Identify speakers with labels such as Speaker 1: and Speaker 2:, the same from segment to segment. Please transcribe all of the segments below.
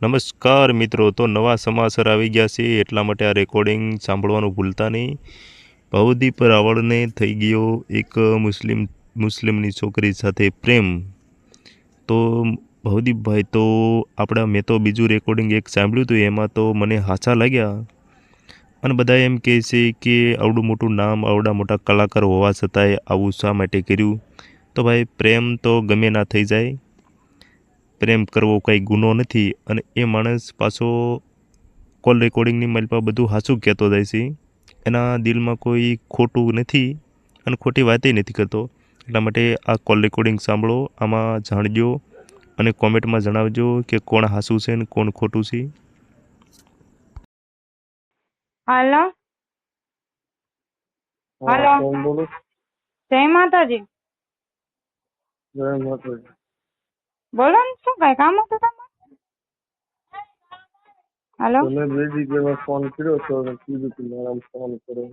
Speaker 1: નમસ્કાર મિત્રો, તો નવા સમાચાર આવી ગયા છે એટલા માટે આ રેકોર્ડિંગ સાંભળવાનું ભૂલતા નહીં. ભવદીપ રાવળને થઈ ગયો એક મુસ્લિમની છોકરી સાથે પ્રેમ. તો ભવદીપભાઈ, તો મેં તો બીજું રેકોર્ડિંગ એક સાંભળ્યું હતું, એમાં તો મને હાચા લાગ્યા. અને બધા એમ કહે છે કે આવડું મોટું નામ, આવડા મોટા કલાકાર હોવા છતાંય આવું શા માટે કર્યું. તો ભાઈ, પ્રેમ તો ગમે ના થઈ જાય. પ્રેમ કરવો કંઈ ગુનો નથી. અને એ માણસ પાછો કોલ રેકોર્ડિંગની મારી પાસે બધું સાચું કહેતો જાય છે. એના દિલમાં કોઈ ખોટું નથી અને ખોટી વાતે નથી કરતો. એટલા માટે આ કોલ રેકોર્ડિંગ સાંભળો, આમાં જાણજો અને કોમેન્ટમાં જણાવજો કે કોણ સાચું છે ને કોણ ખોટું છે.
Speaker 2: હાલો હાલો,
Speaker 3: કોણ બોલો?
Speaker 2: જય માતાજી.
Speaker 3: જય માતાજી.
Speaker 2: બોલો ને, શું કઈ કામ હતું તમારે? હાલો,
Speaker 3: તમે બે જગ્યાએ ફોન કર્યો તો કીધું કે મારા ફોન કરો.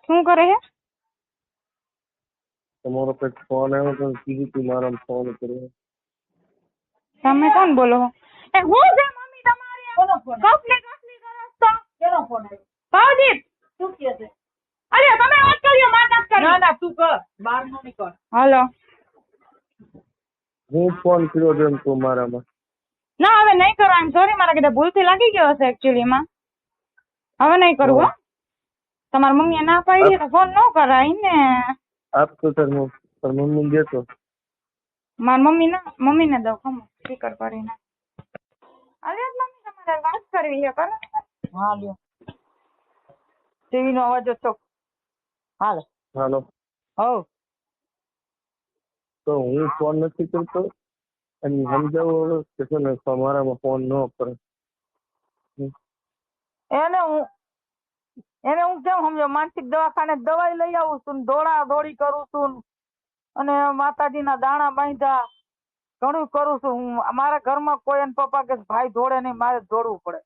Speaker 2: શું કરે છે?
Speaker 3: તમારો કંઈક ફોન આવ્યો તો કીધું કે મારા ફોન કરો.
Speaker 2: તમે કોણ બોલો? એ હું છે મમ્મી તમારી? કફલી કફલી કરો છો? કેનો ફોન આવ્યો? ભાવદીપ શું કહે છે? અરે તમે વાત કર્યો, માર નાખ કરી. ના ના, તું કર, બાર નો નીકળ. હાલો.
Speaker 3: હું ફોન કર્યો તો એમ તો મારામાં.
Speaker 2: ના, હવે નહીં કરો. આમ સોરી, મારા કીધે ભૂલથી લાગી ગયો હશે એકચ્યુઅલી માં. હવે નહીં કરું હો. તમારી મમ્મીએ ના પાડી તો ફોન ન કરાય ને.
Speaker 3: આપ તો તાર મમ્મી દેતો.
Speaker 2: મારી મમ્મીને દઉં, ખમો સ્પીકર કરીને. અરે મમ્મી, તમારે વાત કરવી છે, કરો. હા, લ્યો. ટીવી નો અવાજ ઓછો. હાલો.
Speaker 3: હાલો.
Speaker 2: હો.
Speaker 3: તો હું ફોન નથી કરતો અને સમજાવો કે છે ને મારામાં ફોન ન કરે.
Speaker 2: એને હું કેમ સમજો? માનસિક દવાખાને દવાઈ લઈ આવું છું, દોડા દોડી કરું છું, અને માતાજીના દાણા બાંધ્યા, ઘણું કરું છું હું. મારા ઘરમાં કોઈ એને પપ્પા કે ભાઈ દોડે નહીં, મારે દોડવું પડે.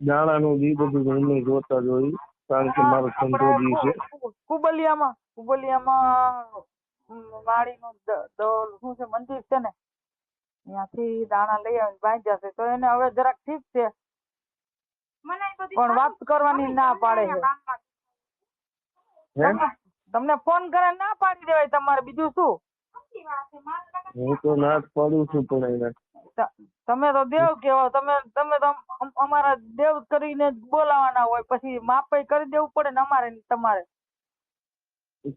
Speaker 3: દાણાનું દી બધું હું નહીં જોતા જોઈ, કારણ કે મારો ધંધો દી છે.
Speaker 2: કુબલિયામાં વાડીનું શું છે મંદિર છે ને, ત્યાંથી દાણા લઈ આવીને બાંધ્યા છે. તો એને હવે જરાક ઠીક છે, પણ વાત કરવાની ના પાડે છે. તમને ફોન કરે ના પાડી દેવાય તમારે, બીજું શું?
Speaker 3: હું તો ના જ પાડું છું, પણ એને
Speaker 2: તમે તો દેવ કેવો, તમે તો અમારા દેવ કરીને જ બોલાવાના હોય, પછી માપે કરી દેવું પડે ને અમારે તમારે.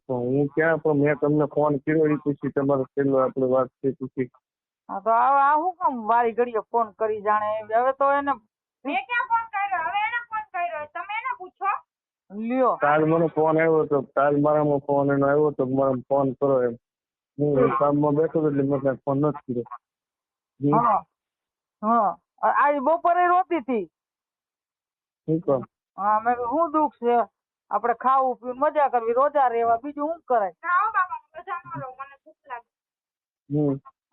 Speaker 3: હું ક્યાં, પણ મેં તમને ફોન કર્યો એ પછી તમારો છેલ્લો આપણે વાત થઈ પછી.
Speaker 2: હા, તો આ શું કામ વારી ઘડીએ ફોન કરી જાણે? હવે તો એને મેં ક્યાં ફોન કર્યો? હવે એને ફોન કર્યો, તમે એને પૂછો. લ્યો,
Speaker 3: કાલ મને ફોન આવ્યો તો, કાલ મારામાં ફોન એનો આવ્યો તો મારા ફોન કરો એમ. હું કામમાં બેઠો હતો એટલે મેં ફોન નથી કર્યો.
Speaker 2: હા, આજ બપોરે રોતી હતી.
Speaker 3: શું કામ?
Speaker 2: હા, મેં શું દુઃખ છે? આપણે ખાવું પીવું મજા કરવી, રોજા રહેવા, બીજું શું કરાય?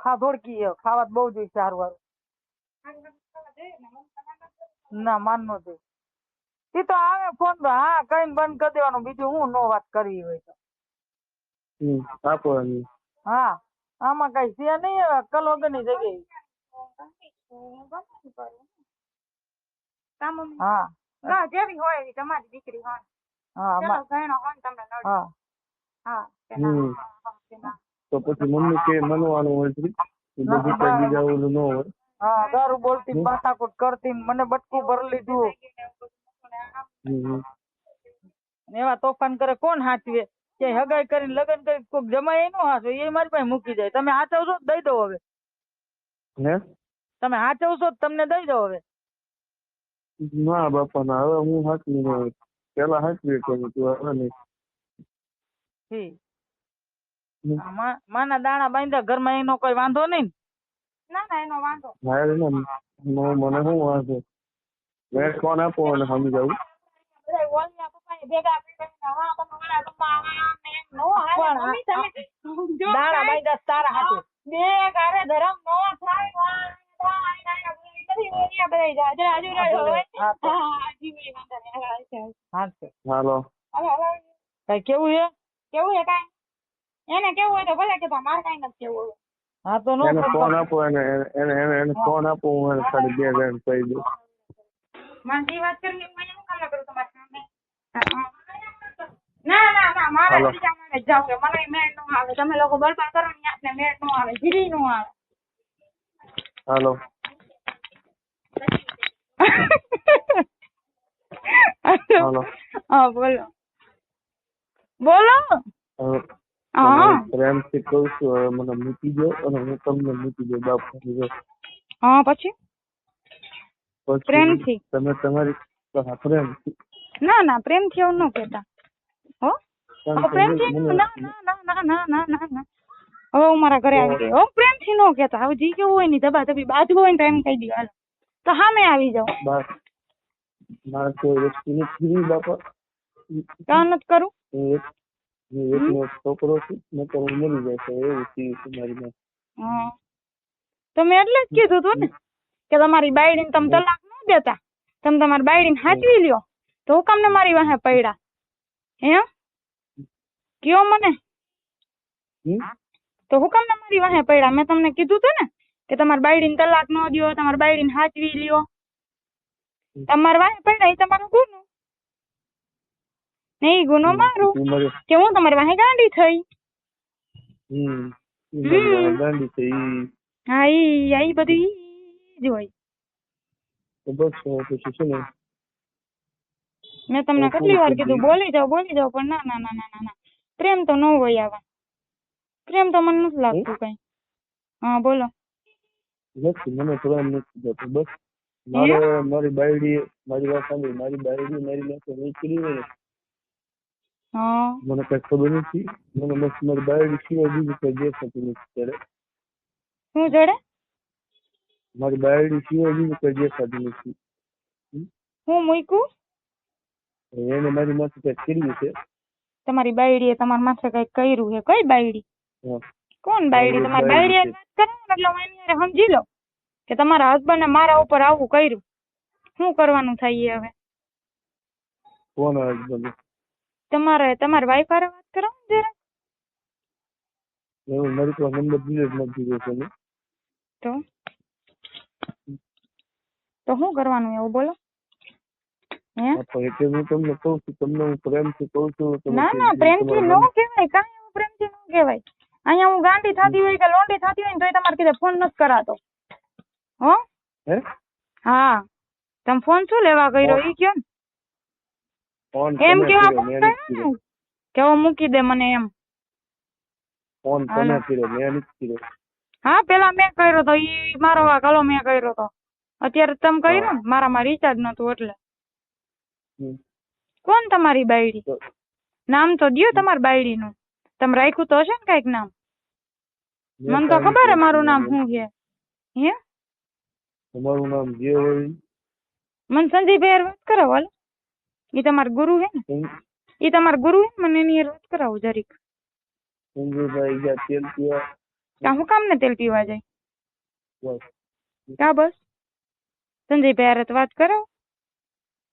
Speaker 2: ખા ધોડકી ખાવા બહુ જોઈએ સારું વારું. ના, માન નો દે. એ તો આવે ફોન તો હા કઈ બંધ કરી દેવાનું, બીજું હું નો વાત કરવી હોય તો.
Speaker 3: આપો.
Speaker 2: હા, આમાં કઈ છે નહીં, હવે કલ વગરની જગ્યાએ. હા, જેવી હોય એવી તમારી દીકરી હોય. હા, ગણો હોય તમને. હા,
Speaker 3: તો પછી મમ્મી કે મનવાનું હોય છે, બધું કઈ બીજા ઓલું ન હોય.
Speaker 2: હા, દારૂ બોલતી માથાકૂટ કરતી, મને બટકું ભરી લીધું. એવા તોફાન કરે કોણ હાચવે? કે હગાઈ કરીને લગ્ન કરી કોઈક જમાય નો હાચવે, એ મારી પાસે મૂકી જાય. તમે હાચવશો દઈ દો હવે. તમે હાચવશો તમને દઈ દો હવે.
Speaker 3: ના બાપા ના, હવે હું હાચવી નહીં. પેલા હાચવી કરું તું, હવે નહીં.
Speaker 2: માના દાણા બાંધ્યા ઘરમાં, એનો કોઈ વાંધો નહીં. ના ના, એનો વાંધો
Speaker 3: મને શું વાંધો? મેં ફોન આપો અને સમજાવું.
Speaker 2: દાણા બાંધ્યા તારા હાથે બે ગારે ધરમ નો
Speaker 3: હાલો.
Speaker 2: કઈ કેવું છે? કેવું છે? કઈ એને કેવું હોય તો ભલે કે મારે કઈ નથી કેવું. હા તો નો
Speaker 3: એને ફોન આપો, એને ફોન આપો, હું એને ખાલી 2 જણ કહી દઉં.
Speaker 2: મારી વાત કરવી હું અહીંયા કામ કરું તમારી સામે? ના મારે
Speaker 3: હાલો.
Speaker 2: બીજા મારે જ જાવ છે. મને મેળ નો આવે. તમે લોકો બળબડ કરો ને આપને મેળ નો આવે, જીરી નો આવે.
Speaker 3: હાલો. હાલો.
Speaker 2: હા બોલો બોલો.
Speaker 3: હવે
Speaker 2: હા
Speaker 3: પ્રેમથી કહું છું, હવે મને મૂકી દો અને હું તમને મૂકી દઉં બાપ.
Speaker 2: હા પછી
Speaker 3: પછી
Speaker 2: પ્રેમથી.
Speaker 3: તમે તમારી પ્રેમથી.
Speaker 2: ના પ્રેમથી એવું ન કહેતા હો.
Speaker 3: કારણ કે
Speaker 2: પ્રેમથી
Speaker 3: મને
Speaker 2: ના. હવે હું મારા ઘરે આવી ગઈ. પ્રેમથી ન કહેતા. હવે જી કેવું હોય ને દબા દબી બાજુ હોય ને તો એમ કહી દો હાલો તો સામે આવી જાઓ.
Speaker 3: બસ મારે કોઈ વસ્તુ નથી બાપા.
Speaker 2: કામ નથી કરું.
Speaker 3: હું એકનો એક છોકરો છું, મેં તો હું મરી જાય છે એવું થયું છે મારી માં.
Speaker 2: હા તો મેં એટલે જ કીધું તું ને કે તમારી બાયડીને તમે તલાક ન દેતા, તમે તમારી બાયડીને સાચવી લ્યો તો હું કામને મારી વાહે પડ્યા એમ કયો મને? તો હું કામને મારી વાહે પડ્યા? મેં તમને કીધું તું ને કે તમારી બાયડીને તલાક ન દ્યો, તમારી બાયડીને સાચવી લ્યો. તમારી વાહે પડ્યા એ તમારો ગુનો ને, એ ગુનો મારો કે હું તમારી વાહે ગાંડી થઈ.
Speaker 3: ગાંડી છે
Speaker 2: હા ઈ બધી જ હોય.
Speaker 3: બસ પછી શું ને
Speaker 2: મેં તમને કેટલી વાર કીધું બોલી જાઓ પણ ના. પ્રેમ તો ન હોય આવા. પ્રેમ તો મને નથી લાગતું કઈ. હા બોલો.
Speaker 3: નથી, મને પ્રેમ નથી જતો. બસ મારી બાયડી, મારી વાત સાંભળી, મારી બાયડી મારી પાસે નીકળી હોય ને
Speaker 2: હા
Speaker 3: મને કઈ ખબર નથી. મને બસ મારી બાયડી સિવાય બીજું કઈ દેખાતું નથી ત્યારે.
Speaker 2: શું જડે?
Speaker 3: મારી બાયડી સિવાય બીજું કઈ દેખાતું નથી.
Speaker 2: હું મૂક્યું?
Speaker 3: એને મારી માથે કઈ કર્યું છે.
Speaker 2: તમારી બાયડીએ તમારા માથે કઈ કર્યું છે? કઈ બાયડી? કોણ બાયડી? તમારી બાયડી વાત કરો એટલે હું એની હારે સમજી લો કે તમારા હસબન્ડે મારા ઉપર આવું કર્યું. શું કરવાનું થાય હવે?
Speaker 3: કોણ હસબન્ડ?
Speaker 2: તમારી વાઈફ હારે વાત કરો ને જરા.
Speaker 3: એવું મારી પાસે નંબર ડિલીટ નથી ગયો છે.
Speaker 2: તો શું કરવાનું એવું બોલો?
Speaker 3: એટલે હું તમને કહું છું, તમને હું પ્રેમથી કહું છું.
Speaker 2: ના પ્રેમથી ન કહેવાય. કાંઈ એવું પ્રેમથી ન કહેવાય. અહીંયા હું ગાંડી થતી હોય કે લોંડી થતી હોય ને તોય તમારે કીધે ફોન નથી કરાતો. હો હા, તમે ફોન શું લેવા કર્યો ઈ કયો ને. એમ કેવા ફોન કર્યો ને કે હવે મૂકી દે મને એમ.
Speaker 3: ફોન તમે કર્યો, મેં નથી કર્યો.
Speaker 2: હા પેલા મેં કર્યો તો, ઈ મારો વાંક મેં કર્યો તો. અત્યારે તમે કર્યો ને, મારામાં રિચાર્જ નતું એટલે. કોણ તમારી બાયડી? નામ તો દ્યો તમારી બાયડી નું. તમે રાખ્યું તો હશે ને કઈક નામ? મને તો ખબર હે મારું નામ શું છે. હે
Speaker 3: તમારું નામ જે હોય
Speaker 2: મને સંજયભાઈ વાત કરાવો હાલો. ઈ તમારા ગુરુ હે ને? ઈ તમારા ગુરુ હે ને? મને એની વાત કરાવો જરીક.
Speaker 3: સંજયભાઈ ગયા તેલ પીવા.
Speaker 2: કા હું કામ ને તેલ પીવા જાય? કા બસ સંજયભાઈ હારે તો વાત કરાવો.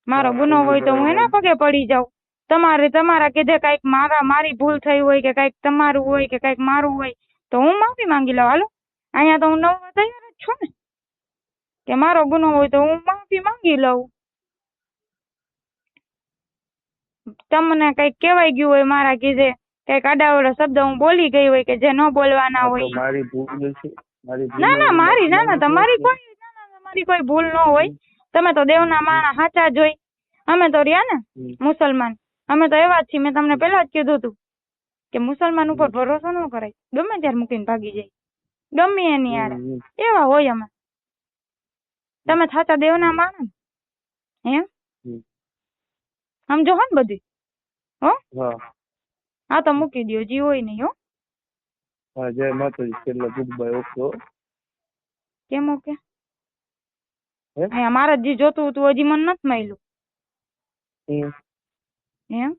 Speaker 2: મારો ગુનો હોય તો હું એના પગે પડી જાઉં. તમારા કીધે કઈક મારી ભૂલ થઈ હોય કે કઈક તમારું હોય કે કઈક મારું હોય તો હું માફી માંગી લઉં. હાલો અહીંયા તો હું નવવા તૈયાર જ છું ને કે મારો ગુનો હોય તો હું માફી માંગી લઉં. તમને કઈક કહેવાય ગયું હોય મારા કીધે, કઈક આડાવડો શબ્દ હું બોલી ગઈ હોય કે જે ન બોલવાના હોય.
Speaker 3: મારી ભૂલ છે.
Speaker 2: ના તમારી કોઈ ભૂલ ન હોય. તમે તો દેવના માણા સાચા જોઈ. અમે તો રહ્યા ને મુસલમાન, અમે તો એવા જ છીએ. મેં તમને પેલા જ કીધું હતું કે મુસલમાન ઉપર ભરોસો ન કરાય. ગમે ત્યારે મૂકીને ભાગી જાય, ગમે એની યાર એવા હોય અમે. તમે સાચા દેવના માણા એમ સમજો હો ને બધી. હો હા તો મૂકી દો જી હોય નહીં. હો
Speaker 3: હા જય માતાજી. છેલ્લા ગુડ બાય. ઓકે
Speaker 2: કેમ ઓકે? મારે જે જોતું હતું હજી મને નથી મળ્યું. એમ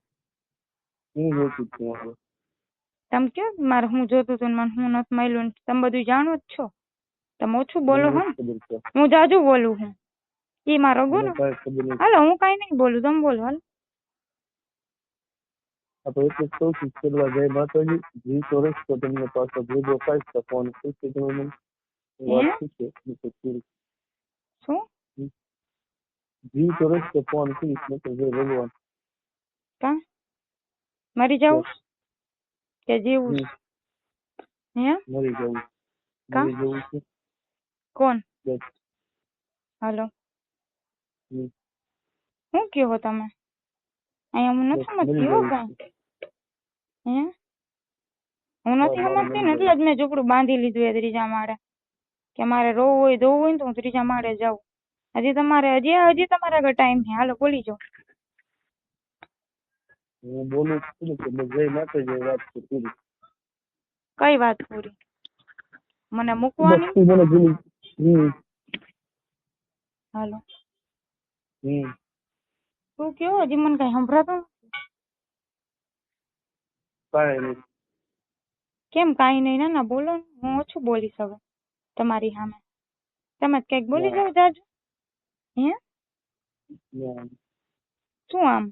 Speaker 2: તમે કે મારે હું જોતું હતું મને હું નથી મળ્યું. તમે બધું જાણો જ છો. તમે ઓછું બોલો હો ને, હું જાજુ બોલું હું. ઈ મારો ગુનો. હાલો હું કઈ નહીં બોલું, તમે બોલો હાલો.
Speaker 3: આ તો એટલે જ કહું છું છેલ્લા જય માતાજી જી તો રસ્તો તમને પાછો ભેગો થાય તો ફોન કરશે તમે મને વાત શું છે હું તો પૂરી
Speaker 2: શું
Speaker 3: જી તો રસ્તો ફોન કરીશ નકર જય ભગવાન
Speaker 2: કા મરી જાવું કે જીવું
Speaker 3: હમ.
Speaker 2: હે
Speaker 3: મરી જવું
Speaker 2: કા?
Speaker 3: મરી જવું છે
Speaker 2: કોણ
Speaker 3: બસ.
Speaker 2: હાલો
Speaker 3: હમ.
Speaker 2: શું કહો તમે અહીંયા હું નથી
Speaker 3: બસ,
Speaker 2: સમજતી
Speaker 3: મરી
Speaker 2: હો
Speaker 3: જવું
Speaker 2: કાંઈ
Speaker 3: છે.
Speaker 2: હે હું નથી
Speaker 3: મારે
Speaker 2: સમજતી ને
Speaker 3: મરી
Speaker 2: એટલે જ મેં ઝૂંપડું બાંધી લીધું એ ત્રીજા માળે કે મારે રોવું હોય ધોવું હોય ને તો હું ત્રીજા માળે જાઉં હજી તમારે આગળ ટાઈમ છે હાલો બોલી જાઓ
Speaker 3: હું બોલું છું ને કે બસ જય માતાજી વાત છે પૂરી
Speaker 2: કઈ વાત પૂરી મને
Speaker 3: બસ
Speaker 2: મૂકવાની
Speaker 3: તું મને ભૂલી
Speaker 2: હાલો
Speaker 3: હમ
Speaker 2: શું કયો હજી મને કઈ સંભળાતું નથી.
Speaker 3: કાંઈ નહીં
Speaker 2: કેમ કાંઈ નહીં ના બોલો ને હું ઓછું બોલીશ હવે તમારી સામે તમે જ કંઈક બોલી જાઓ જાજુ હે
Speaker 3: ના.
Speaker 2: શું આમ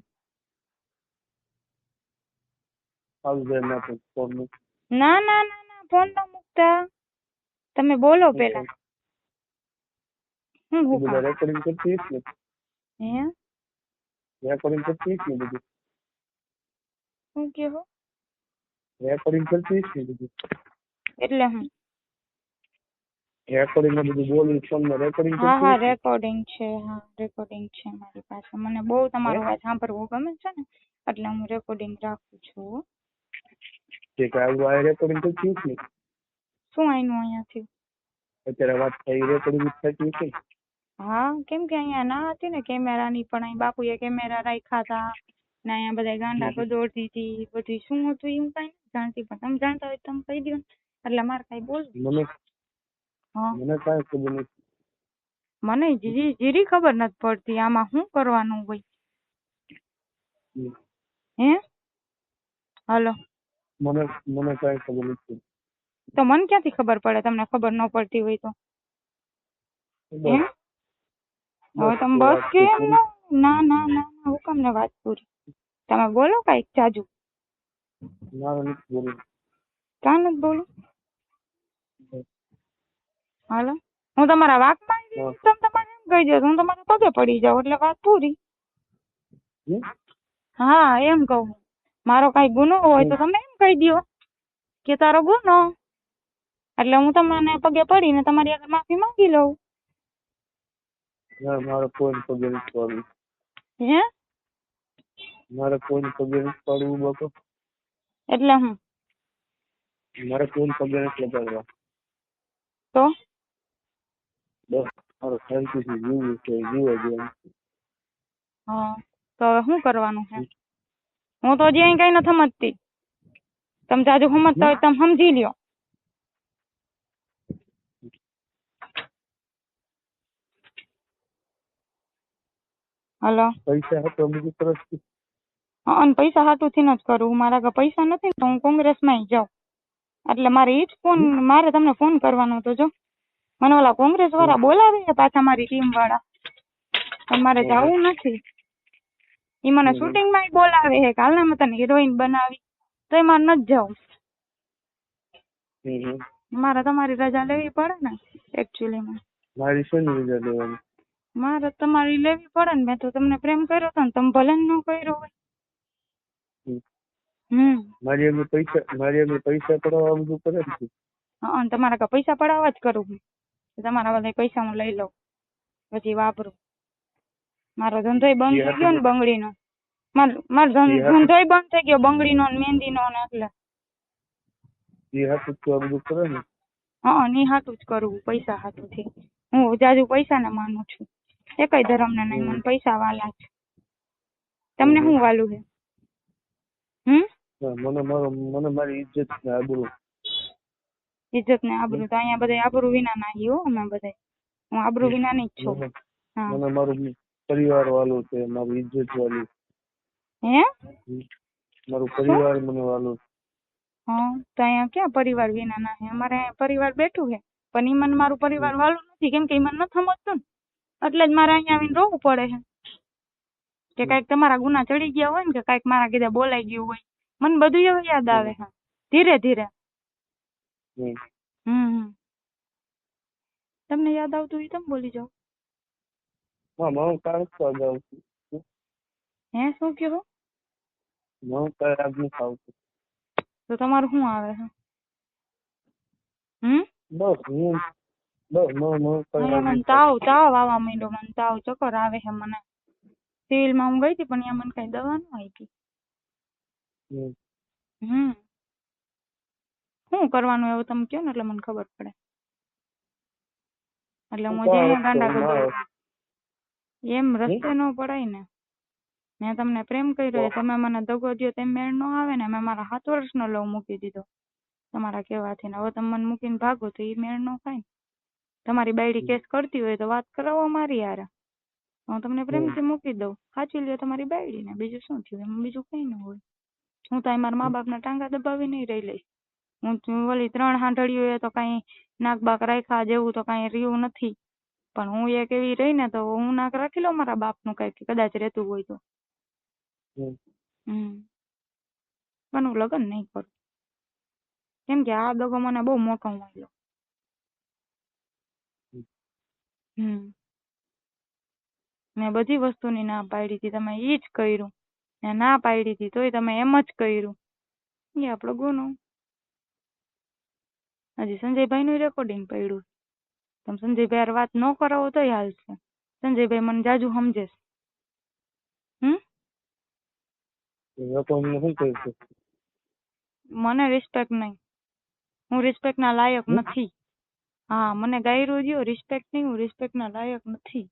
Speaker 3: આવી જાય માથે ફોન મૂકી.
Speaker 2: ના ના ના ના ફોન ન મૂકતા તમે બોલો પેલા હું
Speaker 3: તું બધા
Speaker 2: કામ
Speaker 3: રેકોર્ડિંગ કરતી હશે ને
Speaker 2: હે
Speaker 3: રેકોર્ડિંગ કરતી હશે ને બધું
Speaker 2: શું કહો
Speaker 3: રેકોર્ડિંગ કરતી હશે ને બધું
Speaker 2: એટલે હું
Speaker 3: રેકોર્ડિંગ માં બધું બોલી ફોન માં રેકોર્ડિંગ
Speaker 2: હા
Speaker 3: કરતી
Speaker 2: હા
Speaker 3: હશે ને?
Speaker 2: રેકોર્ડિંગ છે મારી પાસે મને બહુ તમારો અવાજ સાંભળવો ગમે છે ને એટલે હું રેકોર્ડિંગ રાખું છું
Speaker 3: જે કાંઈ આ રેકોર્ડિંગ કરતી હશે ને
Speaker 2: શું આઈનું અહીંયાથી
Speaker 3: અત્યારે વાત થઈ રેકોર્ડિંગ થતી હશે ને?
Speaker 2: હા કેમ કે અહીંયા ના હતી ને કેમેરાની પણ અહીં બાપુએ કેમેરા રાખ્યા હતા ને અહીંયા બધા ગાંડા ગદોડતી હતી બધી શું હતું એ હું કાંઈ નથી જાણતી પણ તમે જાણતા હોય તો તમે કહી દો ને એટલે મારે કાંઈ બોલવું
Speaker 3: મને
Speaker 2: હા
Speaker 3: મને કાંઈ ખબર નથી
Speaker 2: મને જીરી ખબર નથી પડતી આમાં શું કરવાનું હોય
Speaker 3: હમ.
Speaker 2: હે હાલો
Speaker 3: મને કાંઈ ખબર નથી
Speaker 2: તો મને ક્યાંથી ખબર પડે તમને ખબર ન પડતી હોય તો હે હવે તમે બસ કે એમ ના ના ના ના હું તમને વાત પૂરી તમે બોલો કાંઈક જાજુ
Speaker 3: મારે નથી બોલવું
Speaker 2: કાં નથી બોલું હાલો હું તમારા વાકમાં આવી
Speaker 3: હા.
Speaker 2: ગઈ તમે તમારે એમ કહી દો હું તમારા પગે પડી જાઉં એટલે વાત પૂરી
Speaker 3: હમ?
Speaker 2: હા એમ કહું મારો કાંઈ ગુનો હોય તો તમે એમ કહી દો કે તારો ગુનો એટલે હું તમને પગે પડીને તમારી આગળ માફી માંગી લઉં
Speaker 3: ના મારે કોઈને પગે નથી પાડવું
Speaker 2: હે
Speaker 3: મારે કોઈને પગે નથી પાડવું બાપા
Speaker 2: એટલે હું
Speaker 3: મારે કોઈને પગે નથી લગાડવા
Speaker 2: તો
Speaker 3: બસ મારે શાંતિથી જીવવું છે જીવા જેવું
Speaker 2: હા તો હવે શું કરવાનું છે હું તો હજી અહીં કઈ નથી સમજતી તમે જાજુ સમજતા હોય તમે સમજી લ્યો હલો
Speaker 3: પૈસા હતો બીજી તરફથી
Speaker 2: અને પૈસા હાટુથી ન જ કરું મારા આગળ પૈસા નથી ને તો હું કોંગ્રેસમાં જાઉં એટલે મારે એ જ ફોન મારે તમને ફોન કરવાનો હતો જો મને ઓલા કોંગ્રેસ વાળા બોલાવે છે પાછા મારી ટીમ વાળા પણ મારે જવું નથી એ મને શૂટિંગમાં બોલાવે છે કાલના મેં તને હિરોઈન બનાવી તો એ મારે નથી જવું મારે તમારી રજા લેવી પડે ને એકચ્યુઅલીમાં
Speaker 3: મારી શેની રજા લેવાની
Speaker 2: મારે તમારી લેવી પડે ને મેં તો તમને પ્રેમ કર્યો હતો ને તમે ભલે ન કર્યો હોય
Speaker 3: મારી આગળ પૈસા પડાવવા બધું કરે છે
Speaker 2: હા તમારા કાંઈ પૈસા પડાવવા જ કરું હું તમારા બધા પૈસા હું લઈ લઉં પછી વાપરું મારો ધંધોય બંધ થઈ ગયો ને બંગડીનો મારો ધંધોય બંધ થઈ ગયો બંગડીનો ને મહેંદીનો ને એટલે
Speaker 3: જે હાથું તો આ બધું કરે ને
Speaker 2: હા ની હાટું જ કરવું પૈસા હાટુંથી હું જાજુ પૈસા ને માનું છું એકય ધર્મ ને નહીં મને પૈસા વાલા છે તમને શું વાલું છે
Speaker 3: મને મારી ઇજ્જત ને આબરૂ
Speaker 2: ઇજ્જત ને આબરૂ તો અહીંયા બધા આબરૂ વિના નાહી હો અમે બધા હું આબરૂ વિના ની જ છું હા
Speaker 3: મને મારું પરિવાર વાલું છે મારું ઇજ્જત વાલું
Speaker 2: હે
Speaker 3: મારું પરિવાર મને વાલું
Speaker 2: હા તો અહીંયા ક્યાં પરિવાર વિના નાહે અમારે અહીંયા પરિવાર બેઠું છે પણ ઈ મને મારું પરિવાર વાલું નથી કેમ કે ઈ મને નથી સમજતું ને એટલે જ મારે અહીંયા આવીને રોવું પડે છે કે કાંઈક તમારા ગુના ચડી ગયા હોય ને કે કાંઈક મારા કીધે બોલાઈ ગયું હોય મને બધું એવું યાદ આવે છે ધીરે ધીરે.
Speaker 3: હમ.
Speaker 2: હમ. તમને યાદ આવતું હોય તમે બોલી જાઓ.
Speaker 3: હું કાલ જાઉં છું.
Speaker 2: હે શું કીધું?
Speaker 3: હું કાલ આજ નથી આવતું.
Speaker 2: તો તમારું શું આવે છે? હમ.
Speaker 3: બસ હું
Speaker 2: અહીંયા મને તાવ આવવા માંડ્યો. મને તાવ ચક્કર આવે છે મને. સિવિલમાં હું ગઈ હતી પણ અહીંયા મને કઈ દવા ન આપી. શું કરવાનું એવું તમે કહો ને એટલે મને ખબર પડે. એટલે હું અહીંયા ગાંડા કરી એમ રસ્તે ન પડાય ને. મેં તમને પ્રેમ કર્યો, તમે મને દગો દ્યો તેમ મેળ ન આવે ને. મેં મારા 7 વર્ષનો લવ મૂકી દીધો તમારા કહેવાથી ને હવે તમે મને મૂકીને ભાગો તો એ મેળ ન ખાય. તમારી બાયડી કેસ કરતી હોય તો વાત કરાવો મારી યાર. હું તમને પ્રેમથી મૂકી દઉં, સાચી લ્યો તમારી બાયડી ને. બીજું શું થયું? એમાં બીજું કઈ ન હોય. હું તો મારા મા બાપના ટાંગા દબાવી નહીં રહી લઈશ. હું ઓલી 3 હાંઢળીઓ એ તો કઈ નાક બાક રાખ્યા જેવું તો કઈ રહ્યું નથી. પણ હું એક એવી રહી ને તો હું નાક રાખી લઉં મારા બાપનું કઈ કદાચ રહેતું હોય તો. પણ હું લગ્ન નહીં કરું કેમ કે આ દગો મને બહુ મોટો મળ્યો. મેં બધી વસ્તુની ના પાડી હતી, તમે ઈ જ કર્યું. ને ના પાડી હતી તોય તમે એમ જ કર્યું. એ આપણો ગુનો. હજી સંજયભાઈ નું રેકોર્ડિંગ પડ્યું. તમે સંજયભાઈ વાત ન કરાવો તોય હાલશે. સંજયભાઈ મને જાજુ સમજે છે. મને રિસ્પેક્ટ નહીં. હું રિસ્પેક્ટ ના લાયક નથી. હા મને ગાયરું દ્યો રિસ્પેક્ટ નહીં. હું રિસ્પેક્ટ ના લાયક નથી.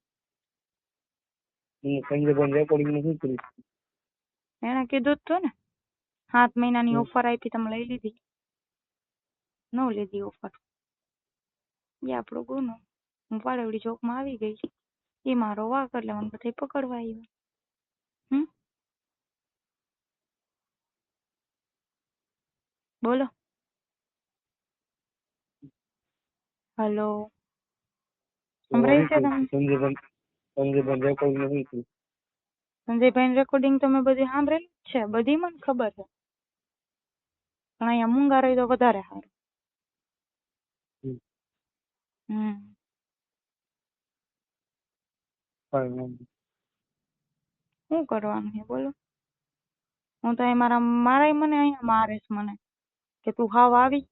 Speaker 2: એને કીધું જ ને 7 મહિનાની ઓફર આપી તમે લઈ લીધી? ન લીધી ઓફર. એ આપણો ગુનો. હું પાડેવડી ચોકમાં આવી ગઈ. એ મારો વાક એટલે મને બધા પકડવા આવ્યા. બોલો. હલો સંભળાય છે તમને? સંજયભાઈ રેકોર્ડિંગ તમે બધી સાંભળેલી જ છે. બધી મને ખબર છે. પણ અહીંયા મૂંગા રહી તો વધારે સારું. શું કરવાનું છે બોલો? હું તો મારા મને અહીંયા મારે છે મને કે તું હાવ આવી,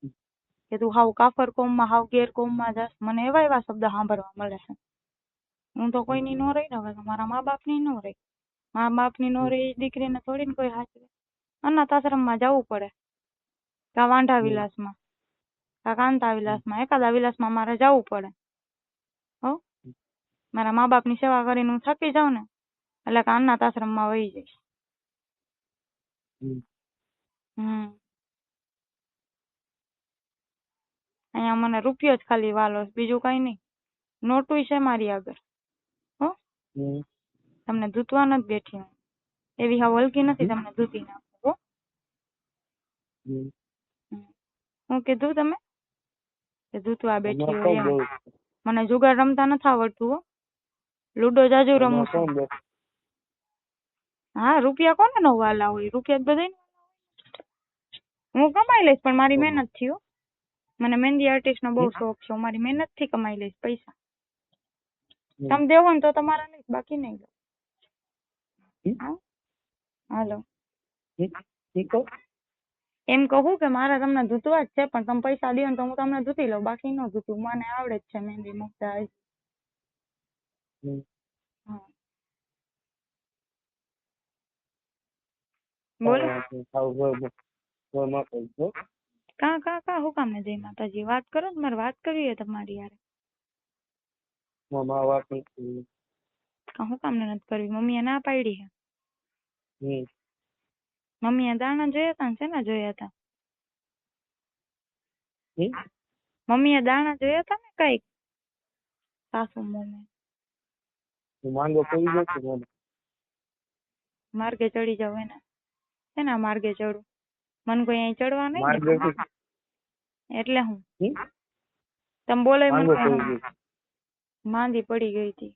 Speaker 2: કે તું હાવ કાફર કોમમાં હાવ ગેર કોમમાં જાસ. મને એવા શબ્દ સાંભળવા મળે છે. હું તો કોઈની નો રહી ને હવે મારા મા બાપની નો રહી. મા બાપની નો રહી દીકરીને થોડીને કોઈ હાચવે. અનાથ આશ્રમમાં જવું પડે, કા વાંઢા વિલાસમાં, કા કાંતા વિલાસમાં, એકાદા વિલાસમાં મારે જવું પડે. હો મારા મા બાપની સેવા કરીને હું થાકી જાઉં ને એટલે કે અનાથ આશ્રમમાં વહી જઈશ. અહીંયા મને રૂપિયો જ ખાલી વાલો, બીજું કઈ નહીં. નોટું છે મારી આગળ. હો તમને ધૂતવા નથી બેઠી હું. એવી હા વલકી નથી તમને ધૂતી નાખું. હો હું કીધું તમે કે ધૂતવા બેઠી હોય એમ? મને જુગાર રમતા નથી આવડતું. હો લૂડો જાજુ રમું છું. હા રૂપિયા કોને નો વાલા હોય? રૂપિયા જ બધાય હું કમાઈ લઈશ પણ મારી મહેનત થી. હો મને મહેંદી આર્ટિસ્ટ નો બહુ શોખ છે. મારી મહેનત થી કમાઈ લઈશ પૈસા. તમે દેવો ને તો તમારા લઈશ, બાકી નહીં લો. હાલો એમ કહું કે મારે તમને ધૂતવા જ છે પણ તમે પૈસા દો ને તો હું તમને ધૂતી લઉં, બાકી ન ધૂતું. મને આવડે જ છે મહેંદી મૂકતા. બોલો કા કા કા હું કામ ને જય માતાજી વાત કરો ને? મારે વાત કરવી છે તમારી યાર. હું કામ ને નથી કરવી? મમ્મીએ ના પાડી છે. મમ્મીએ દાણા જોયા હતા ને શેના જોયા હતા? મમ્મીએ દાણા જોયા હતા ને કઈક સાસુ મમ્મી. માર્ગે ચડી જાવ એને. શેના માર્ગે ચડું? મને કોઈ અહીં ચડવા નહીં એટલે હું તમે બોલો મને માંદી પડી ગઈ હતી.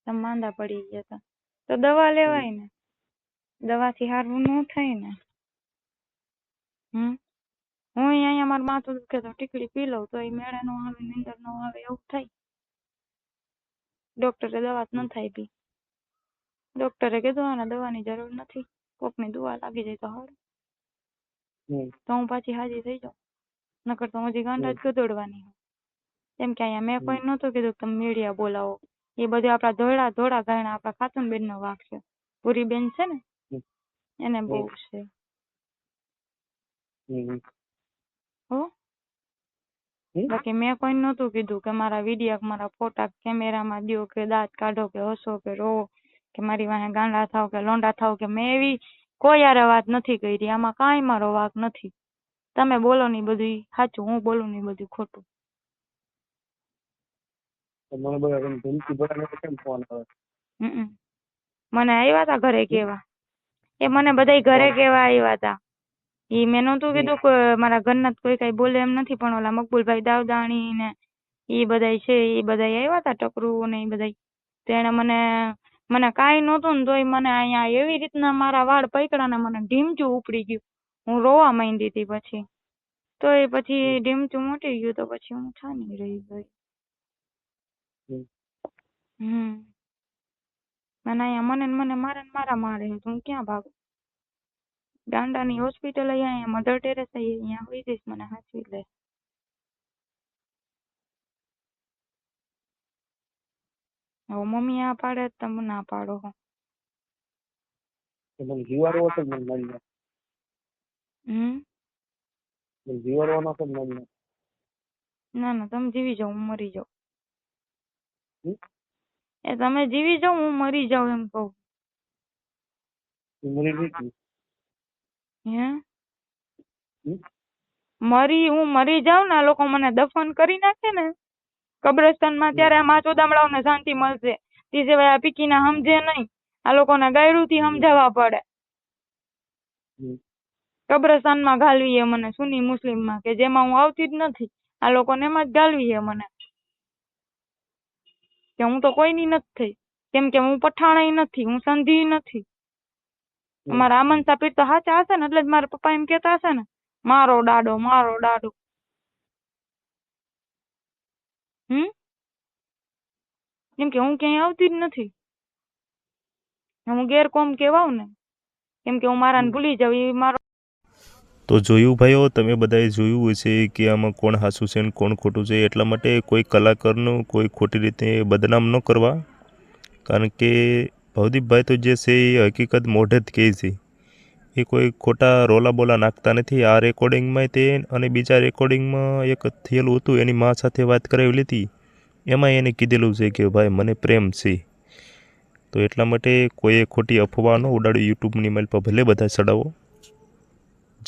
Speaker 2: તમે માંદા પડી ગયા હતા તો દવા લેવાય ને. દવાથી સારું ન થાય ને. હું અહીંયા મારું માથું દુખે તો ટીકડી પી લઉં તો એ મેળે નો આવે, નીંદર નો આવે એવું થાય. ડોક્ટરે દવા જ ન થાય પી. ડોક્ટરે કીધું આને દવાની જરૂર નથી, કોકની દવા લાગી જાય તો સારું. તો હું પાછી હાજી થઈ જાઉં, નકર તો હજી ગાંડા જ ગદોડવાની. કેમ કે અહીંયા મેં કોઈ નહોતું કીધું કે તમે મીડિયા બોલાવો. એ બધું આપણા ધોળા ગાયણા આપણા ખાતુનબેન નો વાંક છે. પૂરી બેન છે ને એને બહુ છે. હો બાકી મેં કોઈ નહોતું કીધું કે મારા વિડીયો, મારા ફોટા કેમેરામાં દ્યો, કે દાંત કાઢો, કે હસો, કે રોવો, કે મારી વાહે ગાંડા થાવ, કે લોંડા થાવ, કે મેં એવી કોઈ યારે વાત નથી કરી. આમાં કાંઈ મારો વાંક નથી. તમે બોલો ને બધું સાચું, હું બોલું ને બધું ખોટું.
Speaker 3: મને બધા ધમકી ભરાને કેમ ફોન આવે?
Speaker 2: મને આવ્યા તા ઘરે કેવા, એ મને બધા ઘરે કેવા આવ્યા તા. ઈ મેં નહોતું કીધું કે મારા ઘરના કોઈ કઈ બોલે એમ નથી, પણ ઓલા મકબુલભાઈ દાવદાણી ને ઈ બધાય છે, ઈ બધાય આવ્યા તા, ટકરું ને ઈ બધાય. તેને મને કાંઈ નહોતું ને તોય મને અહીંયા એવી રીતના મારા વાળ પકડ્યા ને મને ઢીમચું ઉપડી ગયું. હું રોવા માંડી હતી પછી. તો એ પછી ઢીમચું મોટી ગયું તો પછી હું છાની રહી ગઈ. મને અહીંયા મને મારા મારે તો હું ક્યાં ભાગું? ગાંડાની હોસ્પિટલ અહીંયા મધર ટેરેસ અહીંયા હોઈ જઈશ, મને સાચવી લે. હવે મમ્મી આ પાડે તમે ના પાડો.
Speaker 3: જીવાડવો તો મને મળી જાય. જીવાડવાનો તો મળી જાય.
Speaker 2: ના તમે જીવી જાઓ, હું મરી જાઉં. એ તમે જીવી જાઓ, હું મરી જાઉં એમ કહું. હું મરી જાઉં ને આ લોકો મને દફન કરી નાખે ને કબ્રસ્તાનમાં, ત્યારે આ માચોદામડાઓને શાંતિ મળશે. તે સિવાય આ પીકીના સમજે નહીં. આ લોકોને ગાયરું થી સમજાવવા પડે. કબ્રસ્તાનમાં ઘાલવી મને સુન્ની મુસ્લિમમાં, કે જેમાં હું આવતી જ નથી. આ લોકોને એમાં જ ઘાલવી મને, કે હું તો કોઈની નથી થઈ. કેમ કે હું પઠાણ નથી, હું સંધી નથી. મારા આમન સાપીર તો સાચા હશે ને, એટલે જ મારા પપ્પા એમ કેતા હશે ને, મારો ડાડો, મારો ડાડો. કેમ કે હું ક્યાંય આવતી જ નથી. હું ગેરકોમ કેવાવ ને, કેમ કે હું મારાને ભૂલી જાવ. એ મારો
Speaker 1: તો જોયું ભાઈઓ, તમે બધાએ જોયું હશે કે આમાં કોણ સાચું છે ને કોણ ખોટું છે. એટલા માટે કોઈ કલાકારનું કોઈ ખોટી રીતે બદનામ ન કરવા, કારણ કે ભવદીપભાઈ તો જે છે એ હકીકત મોઢે જ કહે છે. એ કોઈ ખોટા રોલા બોલા નાખતા નથી. આ રેકોર્ડિંગમાં તે અને બીજા રેકોર્ડિંગમાં એક થયેલું હતું, એની મા સાથે વાત કરાવેલી હતી, એમાં એને કીધેલું છે કે ભાઈ મને પ્રેમ છે. તો એટલા માટે કોઈએ ખોટી અફવા ન ઉડાડ્યું. યુટ્યુબની મેલ પર ભલે બધા ચડાવો,